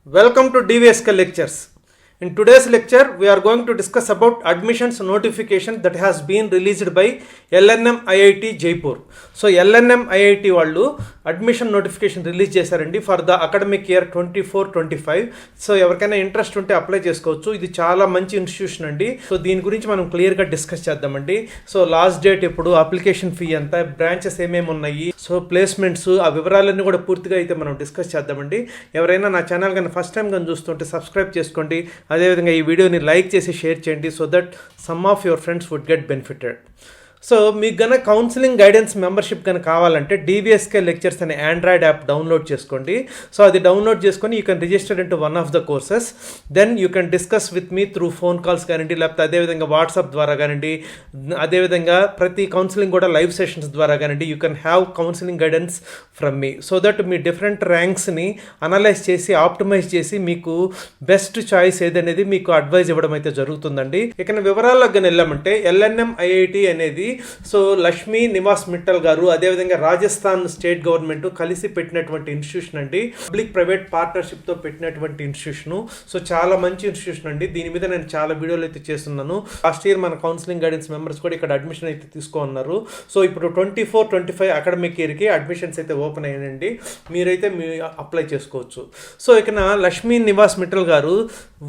Welcome to DVSK lectures. In today's lecture, we are going to discuss about admissions notification that has been released by LNM IIT Jaipur. So LNM IIT వాళ్ళు admission notification release చేశారండి for the academic year 24-25. So ఎవరికైనా interest ఉంటే apply చేసుకోవచ్చు. ఇది చాలా మంచి institution అండి. So దీని గురించి మనం క్లియర్గా డిస్కస్ చేద్దామండి. సో లాస్ట్ డేట్ ఎప్పుడు, అప్లికేషన్ ఫీ ఎంత, బ్రాంచెస్ ఏమేమి ఉన్నాయి, సో ప్లేస్మెంట్స్, ఆ వివరాలన్నీ కూడా పూర్తిగా అయితే మనం డిస్కస్ చేద్దామండి. ఎవరైనా నా ఛానల్ కానీ ఫస్ట్ టైం కానీ చూస్తుంటే సబ్స్క్రైబ్ చేసుకోండి. అదేవిధంగా ఈ వీడియోని లైక్ చేసి షేర్ చేయండి so that some of your friends would get benefited. So మీకు కనుక కౌన్సిలింగ్ గైడెన్స్ మెంబర్షిప్ కనుక కావాలంటే DVSK లెక్చర్స్ అనే ఆండ్రాయిడ్ యాప్ డౌన్లోడ్ చేసుకోండి. సో అది డౌన్లోడ్ చేసుకొని you can register into one of the courses. Then you can discuss with me through phone calls కానివ్వండి, లేకపోతే అదేవిధంగా వాట్సాప్ ద్వారా కానివ్వండి, అదేవిధంగా ప్రతి కౌన్సిలింగ్ కూడా లైవ్ సెషన్స్ ద్వారా కానివ్వండి. You can have counselling guidance from me so that మీ డిఫరెంట్ ర్యాంక్స్ని అనలైజ్ చేసి ఆప్టిమైజ్ చేసి మీకు బెస్ట్ చాయిస్ ఏదనేది మీకు అడ్వైజ్ ఇవ్వడం అయితే జరుగుతుందండి. ఇక వివరాల్లోకి కానీ వెళ్ళామంటే LNM IIT అనేది సో లక్ష్మీ నివాస్ మిట్టల్ గారు అదేవిధంగా రాజస్థాన్ స్టేట్ గవర్నమెంట్ కలిసి పెట్టినటువంటి ఇన్స్టిట్యూషన్ అండి. పబ్లిక్ ప్రైవేట్ పార్ట్నర్షిప్తో పెట్టినటువంటి ఇన్స్టిట్యూషన్. సో చాలా మంచి ఇన్స్టిట్యూషన్ అండి. దీని మీద నేను చాలా వీడియోలు అయితే చేస్తున్నాను. లాస్ట్ ఇయర్ మన కౌన్సిలింగ్ గైడెన్స్ మెంబర్స్ కూడా ఇక్కడ అడ్మిషన్ అయితే తీసుకోన్నారు. సో ఇప్పుడు 24-25 అకాడమిక్ ఇయర్కి అడ్మిషన్స్ అయితే ఓపెన్ అయ్యాయండి. మీరైతే అప్లై చేసుకోవచ్చు. సో ఇక లక్ష్మీ నివాస్ మిట్టల్ గారు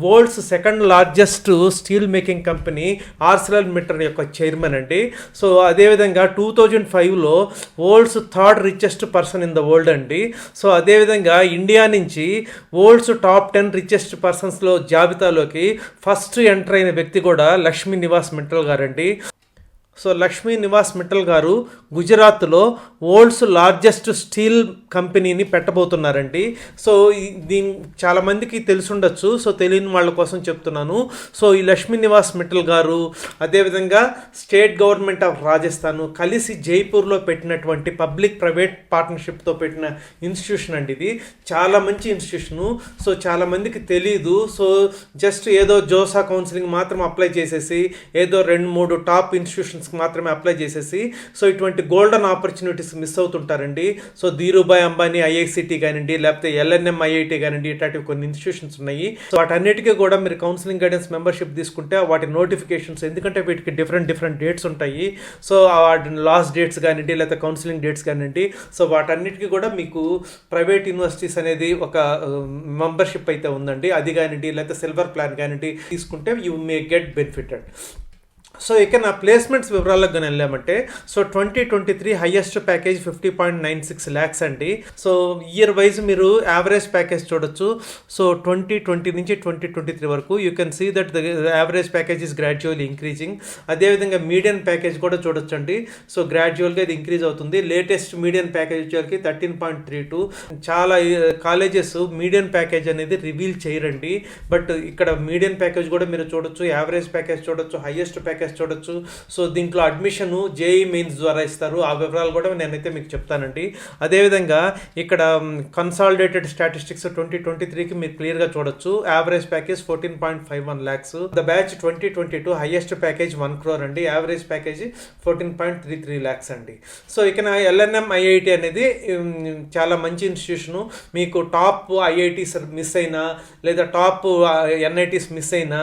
world's second largest steel making company ArcelorMittal యొక్క చైర్మన్ అండి. సో అదేవిధంగా 2005లో world's third richest person in the world అండి. సో అదేవిధంగా ఇండియా నుంచి వరల్డ్స్ టాప్ 10 రిచెస్ట్ పర్సన్స్లో జాబితాలోకి ఫస్ట్ ఎంటర్ అయిన వ్యక్తి కూడా లక్ష్మీ నివాస్ మిట్టల్ గారండి. సో లక్ష్మీ నివాస్ మిట్టల్ గారు గుజరాత్లో వరల్డ్స్ లార్జెస్ట్ స్టీల్ కంపెనీని పెట్టబోతున్నారండి. సో దీని చాలామందికి తెలుసుండొచ్చు. సో తెలియని వాళ్ళ కోసం చెప్తున్నాను. సో ఈ లక్ష్మీ నివాస్ మిట్టల్ గారు అదేవిధంగా స్టేట్ గవర్నమెంట్ ఆఫ్ రాజస్థాన్ కలిసి జైపూర్లో పెట్టినటువంటి పబ్లిక్ ప్రైవేట్ పార్ట్నర్షిప్తో పెట్టిన ఇన్స్టిట్యూషన్ అండి. ఇది చాలా మంచి ఇన్స్టిట్యూషను. సో చాలామందికి తెలీదు. సో జస్ట్ ఏదో జోసా కౌన్సిలింగ్ మాత్రం అప్లై చేసేసి ఏదో 2-3 టాప్ ఇన్స్టిట్యూషన్స్ మాత్రమే అప్లై చేసేసి సో ఇటువంటి గోల్డెన్ ఆపర్చునిటీస్ మిస్ అవుతుంటారండి. సో ధీరుభాయ్ అంబానీ IICT కానివ్వండి, లేకపోతే LNM IIT కానివ్వండి, ఇట్లాంటివి కొన్ని ఇన్స్టిట్యూషన్స్ ఉన్నాయి. సో వాటన్నిటికీ కూడా మీరు కౌన్సిలింగ్ గైడెన్స్ మెంబర్షిప్ తీసుకుంటే వాటి నోటిఫికేషన్స్, ఎందుకంటే వీటికి డిఫరెంట్ డేట్స్ ఉంటాయి. సో వాటి లాస్ట్ డేట్స్ కానివ్వండి, లేకపోతే కౌన్సిలింగ్ డేట్స్ కానివ్వండి, సో వాటన్నిటికీ కూడా మీకు ప్రైవేట్ యూనివర్సిటీస్ అనేది ఒక మెంబర్షిప్ అయితే ఉందండి. అది కానివ్వండి, లేకపోతే సిల్వర్ ప్లాన్ కానివ్వండి తీసుకుంటే you may get benefited. So ఇక నా ప్లేస్మెంట్స్ వివరాలకు కానీ వెళ్ళామంటే సో 2023 హైయెస్ట్ ప్యాకేజ్ 50.96 lakhs అండి. సో ఇయర్ వైజ్ మీరు యావరేజ్ ప్యాకేజ్ చూడొచ్చు. సో 2020 నుంచి 2023 వరకు you can see that the average package is gradually increasing. అదేవిధంగా మీడియన్ ప్యాకేజ్ కూడా చూడొచ్చు అండి. సో గ్రాడ్యువల్గా ఇది ఇంక్రీజ్ అవుతుంది. లేటెస్ట్ మీడియన్ ప్యాకేజ్ వచ్చేసరికి 13.32. చాలా కాలేజెస్ మీడియన్ ప్యాకేజ్ అనేది రివీల్ చేయరండి. బట్ ఇక్కడ మీడియన్ ప్యాకేజ్ కూడా మీరు చూడొచ్చు, యావరేజ్ ప్యాకేజ్ చూడొచ్చు, హైయెస్ట్ ప్యాకేజ్ చూడొచ్చు. సో దీంట్లో అడ్మిషన్ JEE మెయిన్స్ ద్వారా ఇస్తారు. ఆ వివరాలు కూడా నేనైతే మీకు చెప్తానండి. అదేవిధంగా ఇక్కడ కన్సాలిడేటెడ్ స్టాటిస్టిక్స్ 2023కి మీరు క్లియర్గా చూడొచ్చు. Average package 14.51 lakhs. The batch 2022 highest package 1 crore అండి. యావరేజ్ ప్యాకేజ్ 14.33 lakhs అండి. సో ఇక LNM IIT అనేది చాలా మంచి ఇన్స్టిట్యూషను. మీకు టాప్ IITs మిస్ అయినా లేదా టాప్ NITs మిస్ అయినా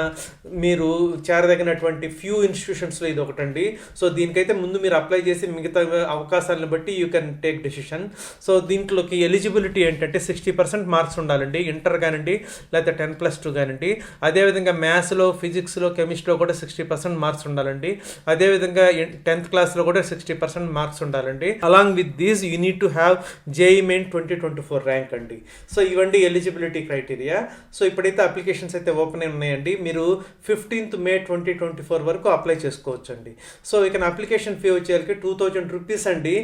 మీరు చేరదగినటువంటి ఫ్యూ ఇన్స్టిట్యూషన్స్లో ఇది ఒకటండి. సో దీనికైతే ముందు మీరు అప్లై చేసి మిగతా అవకాశాలను బట్టి you can take decision. So దీంట్లోకి ఎలిజిబిలిటీ ఏంటంటే 60% మార్క్స్ ఉండాలండి. ఇంటర్ కానివ్వండి, లేకపోతే 10+2 కానివ్వండి. అదేవిధంగా మ్యాథ్స్లో, ఫిజిక్స్లో, కెమిస్ట్రీలో కూడా 60% మార్క్స్ ఉండాలండి. అదేవిధంగా 10th క్లాస్లో కూడా 60% మార్క్స్ ఉండాలండి. Along with these you need to have JEE main 2024 rank అండి. సో ఇవండి ఎలిజిబిలిటీ క్రైటీరియా. సో ఇప్పుడైతే అప్లికేషన్స్ అయితే ఓపెన్ అయి ఉన్నాయండి. మీరు 15th May 2024 వరకు అప్లై చేసుకోవచ్చండి. సో ఇక అప్లికేషన్ ఫీ వచ్చేసరికి 2000 రూపీస్ అండి.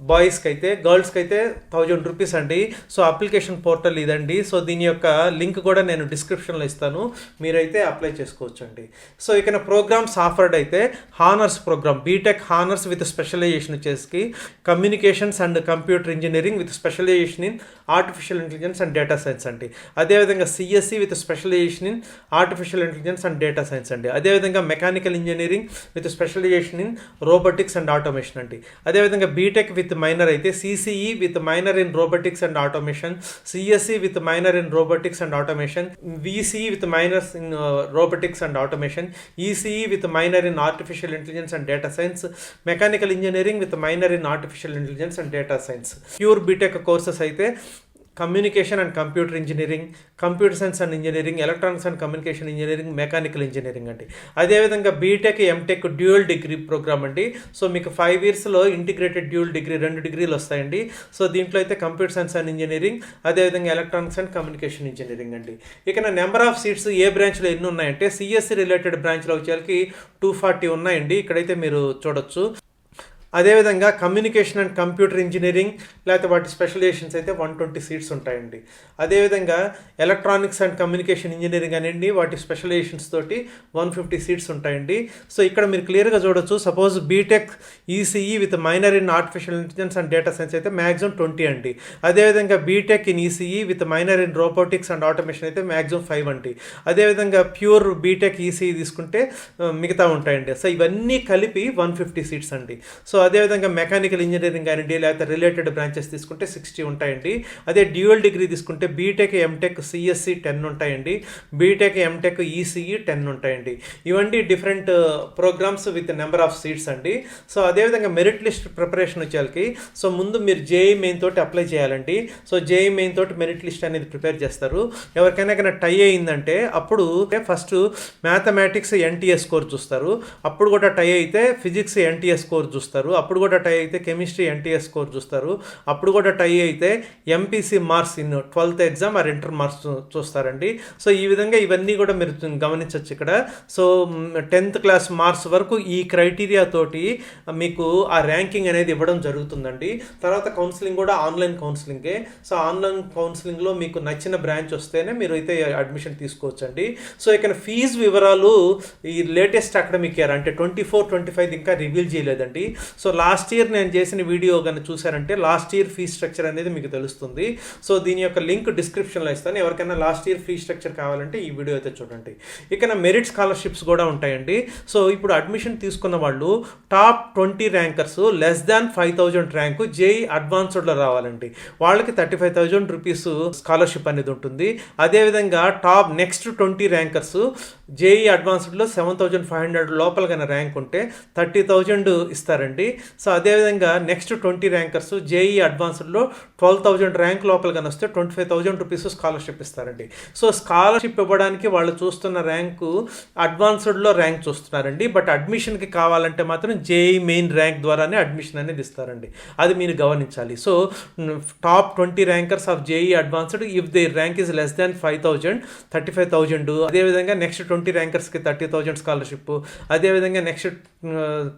బాయ్స్కి అయితే, గర్ల్స్కి అయితే 1000 రూపీస్ అండి. సో అప్లికేషన్ పోర్టల్ ఇదండి. సో దీని యొక్క లింక్ కూడా నేను డిస్క్రిప్షన్లో ఇస్తాను, మీరైతే అప్లై చేసుకోవచ్చు అండి. సో ఇక ప్రోగ్రామ్స్ ఆఫర్డ్ అయితే honours programme, BTech honours with specialisation వచ్చేసి communications and computer engineering with specialisation in artificial intelligence and data science అండి. అదేవిధంగా CSE with specialisation in artificial intelligence and data science అండి. అదేవిధంగా mechanical engineering with specialisation in robotics and automation అండి. అదేవిధంగా BTech with with minor అయితే, CCE with minor in robotics and automation, CSC with minor in robotics and automation, VCE with miners in robotics and automation, ECE with minor in artificial intelligence and data science, mechanical engineering with minor in artificial intelligence and data science. Pure BTech courses అయితే communication and computer engineering, computer science and engineering, electronics and communication engineering, mechanical engineering అండి. అదేవిధంగా BTech MTech dual degree programme అండి. So మీకు 5 yearsలో integrated dual degree 2 degrees వస్తాయండి. So దీంట్లో అయితే computer science and engineering, అదేవిధంగా ఎలక్ట్రానిక్స్ అండ్ కమ్యూనికేషన్ ఇంజనీరింగ్ అండి. ఇక నెంబర్ ఆఫ్ సీట్స్ ఏ బ్రాంచ్లో ఎన్ని ఉన్నాయంటే, సిఎస్సి రిలేటెడ్ బ్రాంచ్లో వచ్చేసరికి 240 ఉన్నాయండి. ఇక్కడైతే మీరు చూడొచ్చు. అదేవిధంగా కమ్యూనికేషన్ అండ్ కంప్యూటర్ ఇంజనీరింగ్ లేకపోతే వాటి స్పెషలైజేషన్స్ అయితే 120 seats ఉంటాయండి. అదేవిధంగా ఎలక్ట్రానిక్స్ అండ్ కమ్యూనికేషన్ ఇంజనీరింగ్ అనేది వాటి స్పెషలైజేషన్స్ తోటి 150 seats ఉంటాయండి. సో ఇక్కడ మీరు క్లియర్గా చూడొచ్చు. Suppose BTech ECE with minor in artificial intelligence and data science అయితే మ్యాక్సిమం 20 అండి. అదేవిధంగా BTech in ECE with minor in robotics and automation అయితే మ్యాక్సిమం 5 అండి. అదేవిధంగా ప్యూర్ బీటెక్ ఈసీఈ తీసుకుంటే మిగతా ఉంటాయండి. సో ఇవన్నీ కలిపి 150 seats అండి. సో అదేవిధంగా మెకానికల్ ఇంజనీరింగ్ కానివ్వండి లేకపోతే రిలేటెడ్ బ్రాంచెస్ తీసుకుంటే 60 ఉంటాయండి. అదే డ్యూయల్ డిగ్రీ తీసుకుంటే బీటెక్ ఎంటెక్ సిఎస్సి 10 ఉంటాయండి, బీటెక్ ఎంటెక్ ఈసీఈ 10 ఉంటాయండి. ఇవన్నీ different programmes with number of seats అండి. సో అదేవిధంగా మెరిట్ లిస్ట్ ప్రిపరేషన్ వచ్చేకి సో ముందు మీరు జేఈ మెయిన్ తోటి అప్లై చేయాలండి. సో జేఈ మెయిన్ తోటి మెరిట్ లిస్ట్ అనేది ప్రిపేర్ చేస్తారు. ఎవరికైనా టై అయిందంటే అప్పుడు ఫస్ట్ మ్యాథమెటిక్స్ ఎన్టీఎస్ స్కోర్ చూస్తారు, అప్పుడు కూడా టై అయితే ఫిజిక్స్ ఎన్టీఎస్ స్కోర్ చూస్తారు, అప్పుడు కూడా టై అయితే కెమిస్ట్రీ ఎన్టీఎస్ స్కోర్ చూస్తారు, అప్పుడు కూడా టై అయితే MPC marks in 12th exam are inter marks చూస్తారండి. సో ఈ విధంగా ఇవన్నీ కూడా మీరు గమనించవచ్చు ఇక్కడ. సో 10th క్లాస్ మార్క్స్ వరకు ఈ క్రైటీరియా తోటి మీకు ఆ ర్యాంకింగ్ అనేది ఇవ్వడం జరుగుతుందండి. తర్వాత కౌన్సిలింగ్ కూడా ఆన్లైన్ కౌన్సిలింగే. సో ఆన్లైన్ కౌన్సిలింగ్లో మీకు నచ్చిన బ్రాంచ్ వస్తేనే మీరు అయితే అడ్మిషన్ తీసుకోవచ్చండి. సో ఇక్కడ ఫీజు వివరాలు ఈ లేటెస్ట్ అకాడమిక్ ఇయర్ అంటే 24-25 ఇంకా రివీల్ చేయలేదండి. సో లాస్ట్ ఇయర్ నేను చేసిన వీడియో కానీ చూసారంటే లాస్ట్ ఇయర్ ఫీ స్ట్రక్చర్ అనేది మీకు తెలుస్తుంది. సో దీని యొక్క లింక్ డిస్క్రిప్షన్లో ఇస్తాను. ఎవరికైనా లాస్ట్ ఇయర్ ఫీ స్ట్రక్చర్ కావాలంటే ఈ వీడియో అయితే చూడండి. ఇక మెరిట్ స్కాలర్షిప్స్ కూడా ఉంటాయండి. సో ఇప్పుడు అడ్మిషన్ తీసుకున్న వాళ్ళు top 20 rankers less than 5,000 rank JEE అడ్వాన్స్డ్లో రావాలండి. వాళ్ళకి 35,000 రూపీస్ స్కాలర్షిప్ అనేది ఉంటుంది. అదేవిధంగా టాప్ నెక్స్ట్ 20 ర్యాంకర్స్ జేఈ అడ్వాన్స్డ్లో 7,500 లోపల కానీ ర్యాంక్ ఉంటే 30,000 ఇస్తారండి. సో అదేవిధంగా నెక్స్ట్ 20 ర్యాంకర్స్ జేఈ అడ్వాన్స్డ్లో 12,000 ర్యాంక్ లోపల కానీ వస్తే 25,000 రూపీస్ స్కాలర్షిప్ ఇస్తారండి. సో స్కాలర్షిప్ ఇవ్వడానికి వాళ్ళు చూస్తున్న ర్యాంకు అడ్వాన్స్డ్లో ర్యాంక్ చూస్తున్నారండి. బట్ అడ్మిషన్కి కావాలంటే మాత్రం జేఈ మెయిన్ ర్యాంక్ ద్వారానే అడ్మిషన్ అనేది ఇస్తారండి. అది మీరు గమనించాలి. So top 20 rankers of JEE advanced if they rank is less than 5,000 35,000. అదేవిధంగా నెక్స్ట్ 20 ర్యాంకర్స్కి 30,000 స్కాలర్షిప్, అదేవిధంగా నెక్స్ట్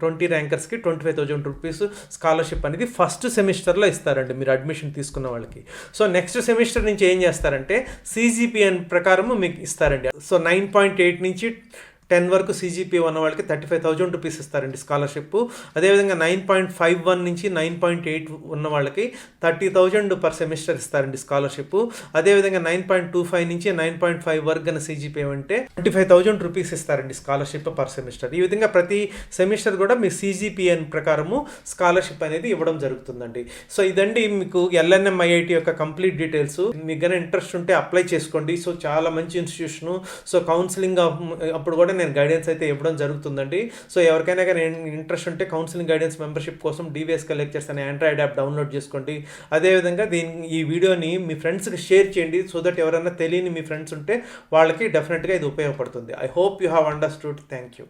20 ర్యాంకర్స్కి 25,000 రూపీస్ స్కాలర్షిప్ అనేది ఫస్ట్ సెమిస్టర్లో ఇస్తారండి మీరు అడ్మిషన్ తీసుకున్న వాళ్ళకి. సో నెక్స్ట్ సెమిస్టర్ నుంచి ఏం చేస్తారంటే సిజిపిఎన్ ప్రకారం మీకు ఇస్తారండి. సో 9.8 నుంచి 10 వరకు సిజిపిఏ ఉన్న వాళ్ళకి 35,000 రూపీస్ ఇస్తారండి స్కాలర్షిప్. అదేవిధంగా 9.51 నుంచి 9.8 ఉన్న వాళ్ళకి 30,000 పర్ సెమిస్టర్ ఇస్తారండి స్కాలర్షిప్. అదేవిధంగా 9.25 నుంచి 9.5 వరకు కన్నా సిజిపిఏ అంటే 25,000 రూపీస్ ఇస్తారండి స్కాలర్షిప్ పర్ సెమిస్టర్. ఈ విధంగా ప్రతి సెమిస్టర్ కూడా మీ సిజిపిఎన్ ప్రకారము స్కాలర్షిప్ అనేది ఇవ్వడం జరుగుతుందండి. సో ఇదండి మీకు ఎల్ఎన్ఎం ఐఐటి యొక్క కంప్లీట్ డీటెయిల్స్. మీకు కానీ ఇంట్రెస్ట్ ఉంటే అప్లై చేసుకోండి. సో చాలా మంచి ఇన్స్టిట్యూషను. సో కౌన్సిలింగ్ అప్పుడు కూడా నేను గైడెన్స్ అయితే ఇవ్వడం జరుగుతుందండి. సో ఎవరికైనా కానీ ఇంట్రెస్ట్ ఉంటే కౌన్సిలింగ్ గైడెన్స్ మెంబర్షిప్ కోసం డివిఎస్కే లెక్చర్స్ అనే ఆండ్రాయిడ్ యాప్ డౌన్లోడ్ చేసుకోండి. అదేవిధంగా ఈ వీడియోని మీ ఫ్రెండ్స్కి షేర్ చేయండి. సో దట్ ఎవరైనా తెలియని మీ ఫ్రెండ్స్ ఉంటే వాళ్ళకి డెఫినెట్గా ఇది ఉపయోగపడుతుంది. I hope you have understood. Thank you.